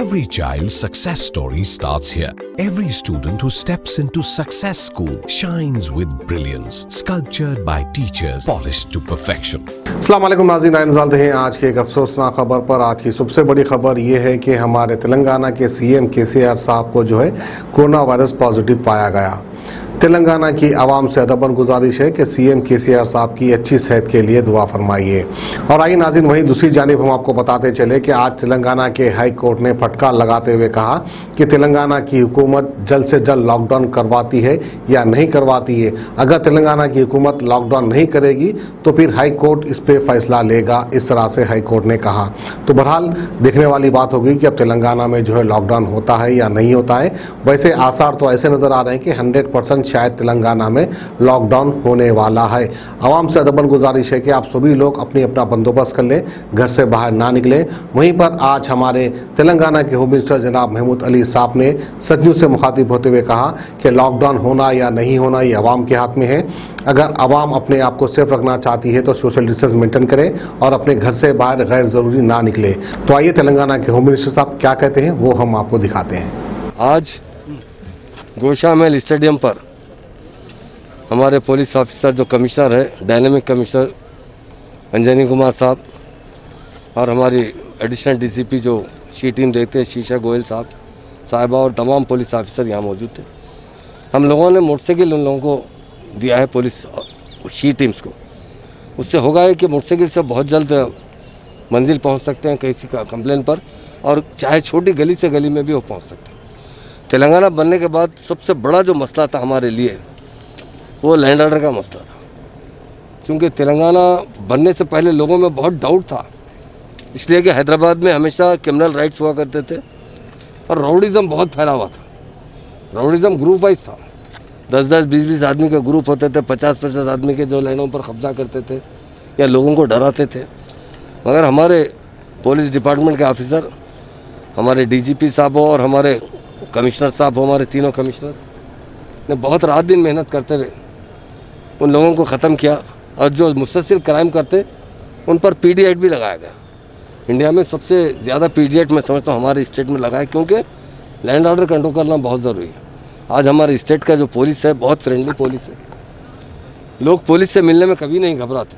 Every child's success story starts here. Every student who steps into Success School shines with brilliance, sculptured by teachers, polished to perfection. अस्सलाम वालेकुम नाज़रीन, नज़र हैं आज के एक अफसोसनाक खबर पर। आज की सबसे बड़ी खबर ये है कि हमारे तेलंगाना के सीएम केसीआर साहब को जो है कोरोना वायरस पॉजिटिव पाया गया। तेलंगाना की आवाम से अदबन गुजारिश है कि सीएम केसीआर साहब की अच्छी सेहत के लिए दुआ फरमाइए। और आइए नाज़रीन, वहीं दूसरी जानिब हम आपको बताते चले कि आज तेलंगाना के हाई कोर्ट ने फटकार लगाते हुए कहा कि तेलंगाना की हुकूमत जल्द से जल्द लॉकडाउन करवाती है या नहीं करवाती है। अगर तेलंगाना की हुकूमत लॉकडाउन नहीं करेगी तो फिर हाई कोर्ट इस पर फैसला लेगा, इस तरह से हाई कोर्ट ने कहा। तो बहरहाल देखने वाली बात होगी कि अब तेलंगाना में जो है लॉकडाउन होता है या नहीं होता है। वैसे आसार तो ऐसे नज़र आ रहे हैं कि 100% शायद तेलंगाना में लॉकडाउन होने वाला है। आवाम से अदबन गुजारिश है कि आप सभी लोग अपनी अपना बंदोबस्त कर लें, घर से बाहर ना निकलें। वहीं पर आज हमारे तेलंगाना के होम मिनिस्टर जनाब महमूद अली साहब ने सदनियों से मुखातिब होते हुए कहा कि लॉकडाउन होना या नहीं होना ये आवाम के हाथ में है। अगर आवाम अपने आप को सेफ रखना चाहती है तो सोशल डिस्टेंस मेंटेन करें और अपने घर से बाहर गैर ज़रूरी ना निकले। तो आइए तेलंगाना के होम मिनिस्टर साहब क्या कहते हैं वो हम आपको दिखाते हैं। आज गोशामेल स्टेडियम पर हमारे पुलिस ऑफिसर जो कमिश्नर है, डायनेमिक कमिश्नर अंजनी कुमार साहब, और हमारी एडिशनल डीसीपी जो शी टीम देखते हैं शीशा गोयल साहिबा और तमाम पुलिस ऑफिसर यहाँ मौजूद थे। हम लोगों ने मोटरसाइकिल उन लोगों को दिया है, पुलिस शी टीम्स को। उससे होगा है कि मोटरसाइकिल से बहुत जल्द मंजिल पहुँच सकते हैं किसी का कंप्लेन पर, और चाहे छोटी गली से गली में भी वो पहुँच सकते हैं। तेलंगाना बनने के बाद सबसे बड़ा जो मसला था हमारे लिए वो लैंड ऑर्डर का मसला था, क्योंकि तेलंगाना बनने से पहले लोगों में बहुत डाउट था, इसलिए कि हैदराबाद में हमेशा क्रिमिनल राइट्स हुआ करते थे और राउडिज़म बहुत फैला हुआ था। राउडिज़म ग्रुप वाइज था, 10-10, 20-20 आदमी के ग्रुप होते थे, 50-50 आदमी के जो लाइनों पर कब्जा करते थे या लोगों को डराते थे। मगर हमारे पुलिस डिपार्टमेंट के ऑफिसर, हमारे डीजीपी साहब और हमारे कमिश्नर साहब, हमारे तीनों कमिश्नर्स ने बहुत रात दिन मेहनत करते हुए उन लोगों को ख़त्म किया, और जो मुसलसल क्राइम करते उन पर पीडी एक्ट भी लगाया गया। इंडिया में सबसे ज़्यादा पीडी एक्ट मैं समझता हूँ हमारे स्टेट में लगाया, क्योंकि लैंड ऑर्डर कंट्रोल करना बहुत ज़रूरी है। आज हमारे स्टेट का जो पुलिस है बहुत फ्रेंडली पुलिस है, लोग पुलिस से मिलने में कभी नहीं घबराते।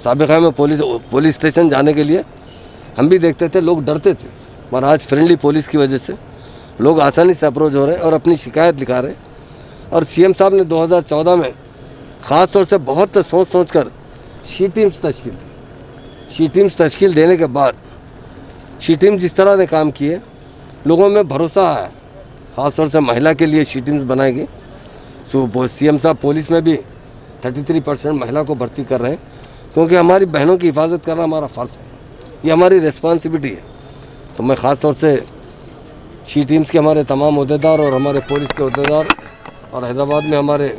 साबिक़ा में पुलिस स्टेशन जाने के लिए हम भी देखते थे लोग डरते थे, मगर आज फ्रेंडली पुलिस की वजह से लोग आसानी से अप्रोच हो रहे हैं और अपनी शिकायत लिखा रहे हैं। और सीएम साहब ने 2014 में ख़ास तौर से बहुत सोच कर शी टीम्स तश्कील दी। शी टीम्स तश्कील देने के बाद शी टीम जिस तरह ने काम किए, लोगों में भरोसा आया। ख़ास तौर से महिला के लिए शी टीम्स बनाएगी। सीएम साहब पुलिस में भी 33% महिला को भर्ती कर रहे हैं, क्योंकि हमारी बहनों की हिफाजत करना हमारा फ़र्ज़ है, ये हमारी रिस्पॉन्सिबिलिटी है। तो मैं ख़ास तौर से शी टीम्स के हमारे तमाम अहदेदार और हमारे पुलिस के अहदेदार और हैदराबाद में हमारे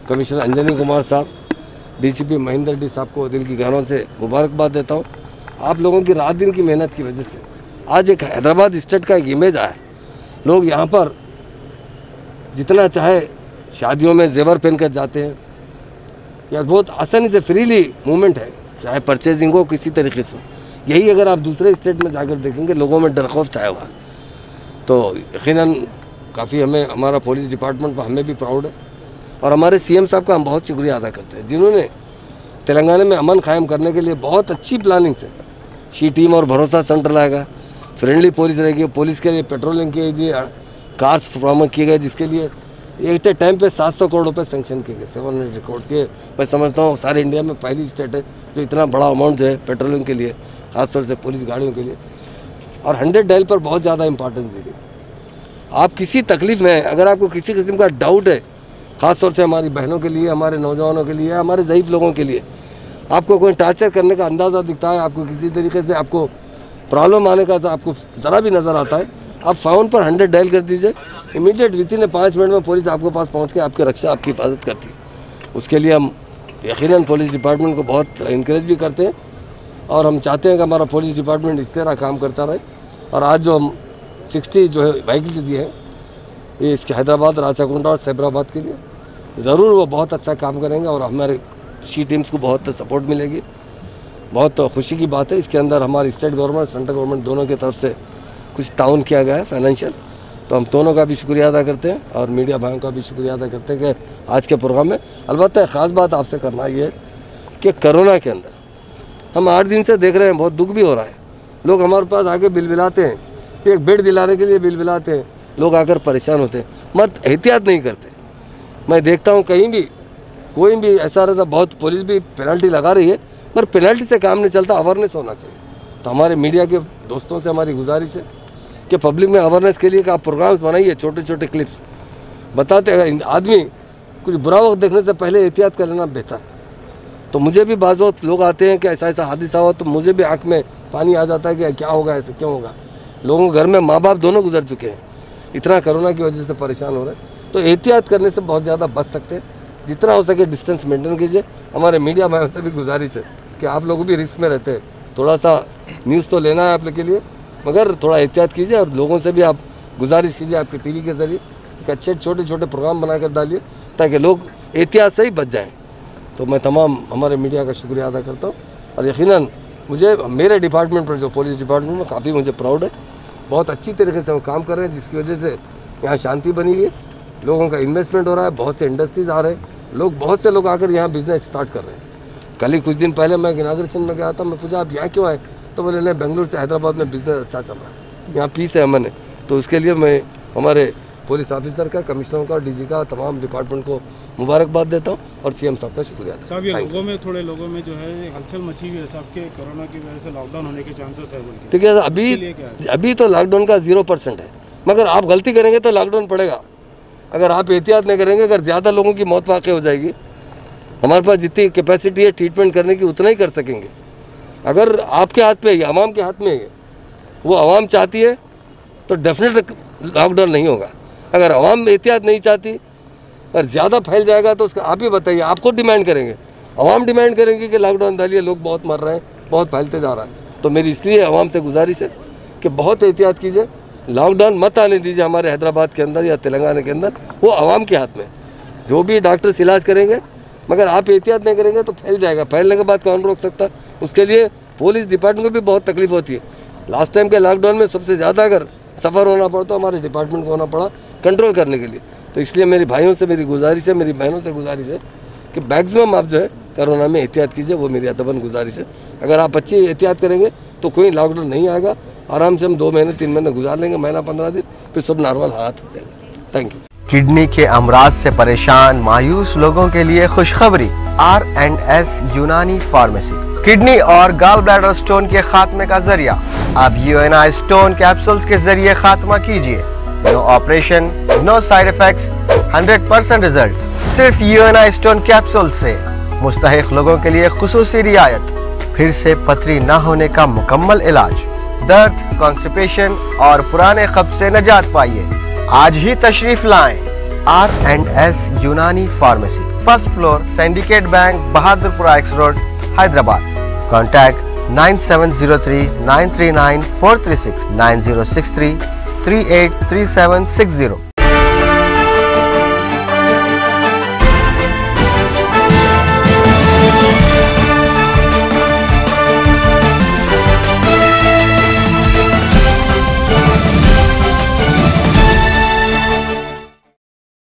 कमिश्नर अंजनी कुमार साहब, डीसीपी महेंद्र रेड्डी साहब को दिल की गहराइयों से मुबारकबाद देता हूँ। आप लोगों की रात दिन की मेहनत की वजह से आज एक हैदराबाद स्टेट का एक इमेज आया। लोग यहाँ पर जितना चाहे शादियों में जेवर पहन कर जाते हैं, या बहुत आसानी से फ्रीली मूवमेंट है, चाहे परचेजिंग हो किसी तरीके से। यही अगर आप दूसरे स्टेट में जाकर देखेंगे, लोगों में डर खौफ छाया हुआ, तो यकीनन काफ़ी हमें, हमारा पुलिस डिपार्टमेंट पर हमें भी प्राउड है। और हमारे सीएम साहब का हम बहुत शुक्रिया अदा करते हैं, जिन्होंने तेलंगाना में अमन कायम करने के लिए बहुत अच्छी प्लानिंग से शी टीम और भरोसा सेंटर लाएगा, फ्रेंडली पुलिस रहेगी, पुलिस के लिए पेट्रोलिंग के लिए कार्स फराहम किए गए, जिसके लिए एक टाइम पे 700 करोड़ रुपये सेंक्शन किए गए, 700 करोड़। ये मैं समझता हूँ सारे इंडिया में पहली स्टेट है जो इतना बड़ा अमाउंट जो है पेट्रोलिंग के लिए, खासतौर से पुलिस गाड़ियों के लिए। और 100 डायल पर बहुत ज़्यादा इंपॉर्टेंस दी गई। आप किसी तकलीफ़ में, अगर आपको किसी किस्म का डाउट है, ख़ास तौर से हमारी बहनों के लिए, हमारे नौजवानों के लिए, हमारे ज़ईफ़ लोगों के लिए, आपको कोई टार्चर करने का अंदाज़ा दिखता है, आपको किसी तरीके से आपको प्रॉब्लम आने का आपको ज़रा भी नज़र आता है, आप फ़ोन पर 100 डायल कर दीजिए, इमीडिएट विदिन 5 मिनट में पुलिस आपके पास पहुँच के आपकी रक्षा, आपकी हिफाजत करती है। उसके लिए हम यकीनन पुलिस डिपार्टमेंट को बहुत इनक्रेज भी करते हैं, और हम चाहते हैं कि हमारा पुलिस डिपार्टमेंट इस तरह काम करता रहे। और आज जो हम 60 जो है व्हीकल्स दिए हैं, ये इसके हैदराबाद, राचाकुंडा और सैबराबाद के लिए, ज़रूर वो बहुत अच्छा काम करेंगे और हमारे शी टीम्स को बहुत सपोर्ट मिलेगी। बहुत खुशी की बात है। इसके अंदर हमारी स्टेट गवर्नमेंट, सेंट्रल गवर्नमेंट दोनों की तरफ से कुछ ताउन किया गया है फाइनेंशियल, तो हम दोनों का भी शुक्रिया अदा करते हैं और मीडिया भाइयों का भी शुक्रिया अदा करते हैं कि आज के प्रोग्राम में। अलबत्ता ख़ास बात आपसे करना ये है कि कोरोना के अंदर हम 8 दिन से देख रहे हैं, बहुत दुख भी हो रहा है। लोग हमारे पास आके बिलबिलाते हैं, एक बेड दिलाने के लिए बिलबिलाते हैं, लोग आकर परेशान होते हैं, मगर एहतियात नहीं करते। मैं देखता हूँ कहीं भी कोई भी ऐसा रहता, बहुत पुलिस भी पेनल्टी लगा रही है, पर पेनल्टी से काम नहीं चलता, अवेयरनेस होना चाहिए। तो हमारे मीडिया के दोस्तों से हमारी गुजारिश है कि पब्लिक में अवेयरनेस के लिए आप प्रोग्राम्स बनाइए, छोटे छोटे क्लिप्स बताते हैं। आदमी कुछ बुरा वक्त देखने से पहले एहतियात कर लेना बेहतर। तो मुझे भी बाज़ वक्त लोग आते हैं कि ऐसा ऐसा हादसा हो, तो मुझे भी आँख में पानी आ जाता है कि क्या होगा, ऐसे क्यों होगा। लोगों के घर में माँ बाप दोनों गुजर चुके हैं, इतना कोरोना की वजह से परेशान हो रहे हैं। तो एहतियात करने से बहुत ज़्यादा बच सकते हैं। जितना हो सके डिस्टेंस मेंटेन कीजिए। हमारे मीडिया भाइयों से भी गुजारिश है कि आप लोग भी रिस्क में रहते हैं, थोड़ा सा न्यूज़ तो लेना है आप लोग के लिए, मगर थोड़ा एहतियात कीजिए। और लोगों से भी आप गुजारिश कीजिए आपके टीवी के ज़रिए कि अच्छे छोटे छोटे प्रोग्राम बनाकर डालिए ताकि लोग एहतियात से ही बच जाएँ। तो मैं तमाम हमारे मीडिया का शुक्रिया अदा करता हूँ और यकीनन मुझे मेरे डिपार्टमेंट पर, जो पुलिस डिपार्टमेंट में, काफ़ी मुझे प्राउड है। बहुत अच्छी तरीके से वो काम कर रहे हैं, जिसकी वजह से यहाँ शांति बनी हुई है, लोगों का इन्वेस्टमेंट हो रहा है, बहुत से इंडस्ट्रीज आ रहे हैं, लोग बहुत से लोग आकर यहाँ बिजनेस स्टार्ट कर रहे हैं। कल ही कुछ दिन पहले मैं इनाग्रेशन में गया था, मैं पूछा आप यहाँ क्यों आए, तो बोले नहीं, बेंगलुरु से हैदराबाद में बिजनेस अच्छा चल रहा है, यहाँ पीस है अमन है। तो उसके लिए मैं हमारे पुलिस ऑफिसर का, कमिश्नर का, डीजी का, तमाम डिपार्टमेंट को मुबारकबाद देता हूँ और सीएम साहब का शुक्रिया। साहब ये लोगों में, थोड़े लोगों में जो है हलचल मची हुई है साहब के कोरोना की वजह से लॉकडाउन होने के चांसेस है। ठीक है, अभी तो लॉकडाउन का 0% है, मगर आप गलती करेंगे तो लॉकडाउन पड़ेगा। अगर आप एहतियात नहीं करेंगे, अगर ज़्यादा लोगों की मौत वाक़ई हो जाएगी, हमारे पास जितनी कैपेसिटी है ट्रीटमेंट करने की उतना ही कर सकेंगे। अगर आपके हाथ पे है, आवाम के हाथ में है, वो आवाम चाहती है तो डेफिनेट लॉकडाउन नहीं होगा। अगर आवाम एहतियात नहीं चाहती, अगर ज़्यादा फैल जाएगा तो उसका आप ही बताइए, आप खुद डिमांड करेंगे, आवाम डिमांड करेंगे कि लॉकडाउन डालिए, लोग बहुत मर रहे हैं, बहुत फैलते जा रहा है। तो मेरी इसलिए आवाम से गुजारिश है कि बहुत एहतियात कीजिए, लॉकडाउन मत आने दीजिए हमारे हैदराबाद के अंदर या तेलंगाना के अंदर, वो आवाम के हाथ में। जो भी डॉक्टर्स इलाज करेंगे, मगर आप एहतियात नहीं करेंगे तो फैल जाएगा, फैलने के बाद कौन रोक सकता। उसके लिए पुलिस डिपार्टमेंट को भी बहुत तकलीफ होती है। लास्ट टाइम के लॉकडाउन में सबसे ज़्यादा अगर सफ़र होना पड़ा तो हमारे डिपार्टमेंट को होना पड़ा कंट्रोल करने के लिए। तो इसलिए मेरे भाइयों से मेरी गुजारिश है, मेरी बहनों से गुजारिश है कि मैक्सिमम आप जो है कोरोना में एहतियात कीजिए, वो मेरी अदबन गुजारिश है। अगर आप अच्छी एहतियात करेंगे तो कोई लॉकडाउन नहीं आएगा, आराम से हम 2 महीने 3 महीने गुजार लेंगे, महीना 15 दिन, फिर सब नॉर्मल हालात हो जाएंगे। Thank you. किडनी के अमराज से परेशान मायूस लोगों के लिए खुशखबरी, R&S यूनानी फार्मेसी किडनी और गॉल ब्लैडर स्टोन के खात्मे का जरिया। अब UNI स्टोन कैप्सूल्स के जरिए खात्मा कीजिए। No operation, no side effects, 100% result. सिर्फ UNI स्टोन कैप्सूल से मुस्तहिक लोगों के लिए खुसूसी रियायत। फिर से पथरी न होने का मुकम्मल इलाज, दर्द, कॉन्स्टिपेशन और पुराने कब्ज से निजात पाइए। आज ही तशरीफ लाएं। R&S यूनानी pharmacy, first floor, syndicate bank, Bahadurpura X road, Hyderabad. Contact 9703 939 436 9063 383760।